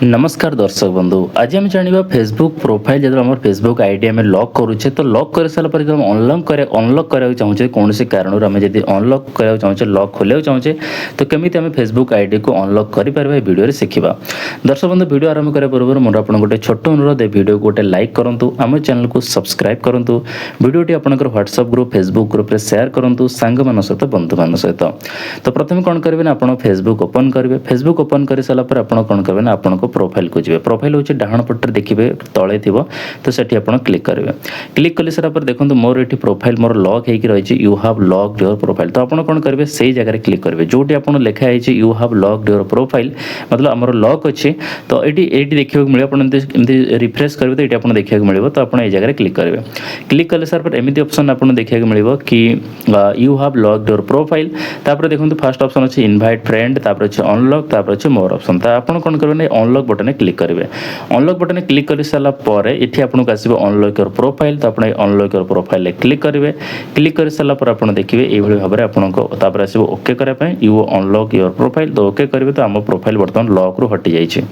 नमस्कार दर्शक बंधु आज आम जाना फेसबुक प्रोफाइल जो आम फेसबुक आईडी आम लॉक करुचे तो लॉक कर सारा पर अनलॉक करा चाहूँगे कौन कारण आम जब अनलॉक करा चाहूँगे लॉक खोलिया चाहूँगे तो केमी आम फेसबुक आईडी को अनलॉक करें वीडियो शिखा दर्शक बंधु वीडियो आरंभ करा पूर्व मोर आप गोटे छोट अनुरोध वीडियो को गोटे लाइक करूँ आम चैनल को सब्सक्राइब करूँ वीडियोटी आपंकर WhatsApp group Facebook group share करूँ सांग मान सहित बंधु मान सहित तो प्रथम कौन करेंगे आप फेसबुक ओपन करेंगे फेसबुक ओपन कर सारा पर आप कौन करेंगे आपन प्रोफाइल को जी प्रोफाइल हूँ डाण पटे देखिए तले थी तो सेठी आप क्लिक करेंगे क्लिक कले सारा पर देखो मोर ये प्रोफाइल मोर लॉक होकर रही you have locked your profile तो आप कौन करेंगे से जगह क्लिक करेंगे जोटी आप लिखाई you have locked your profile मतलब आमर लॉक अच्छे तो ये देखा मिले आप रिफ्रेश करेंगे तो ये आप देखा मिले तो आप जगह क्लिक करेंगे क्लिक कले सार पर एमती ऑप्शन आप देखा मिले कि you have locked your profile तापर देखो फास्ट ऑप्शन अच्छे इनवाइट फ्रेंड तापर अच्छे अनलॉक तापर अच्छे मोर ऑप्शन तो आप कौन करेंगे अनलॉक बटन क्लिक करेंगे अनलॉक बटन क्लिक कर सारा पर ये आपको आसो अनलॉक योर प्रोफाइल तो आप अनलॉक योर प्रोफाइल क्लिक करेंगे क्लिक कर सारा पर आप देखिए ये भाव में आपको आसो ओके करने यू अनलॉक योर प्रोफाइल तो ओके करेंगे तो आम प्रोफाइल बर्तमान लॉक रू हटि जाइए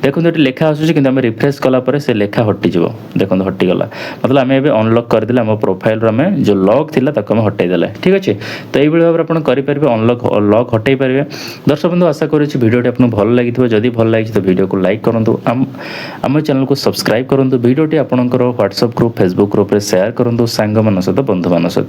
देखो ये लिखा आसूँ कि आम रिफ्रेश कलापर से लेखा हटिज देखो हटिगला मतलब आम ए अनलॉक करदे आम प्रोफाइल आम जो लॉक थी ताको आम हटईदे ठीक अच्छे तो ये भाव में आप करेंगे अनलॉक लॉक हटई पारे दर्शक बंधु आशा करुँच भिडियोटी आपको भल लगी जदि भल लगी तो वीडियो को लाइक करूँ आम चैनल को सब्सक्राइब करूँ वीडियोटी आपंकर WhatsApp group Facebook group share करूँ सांग मान सहित बंधु मान सहित।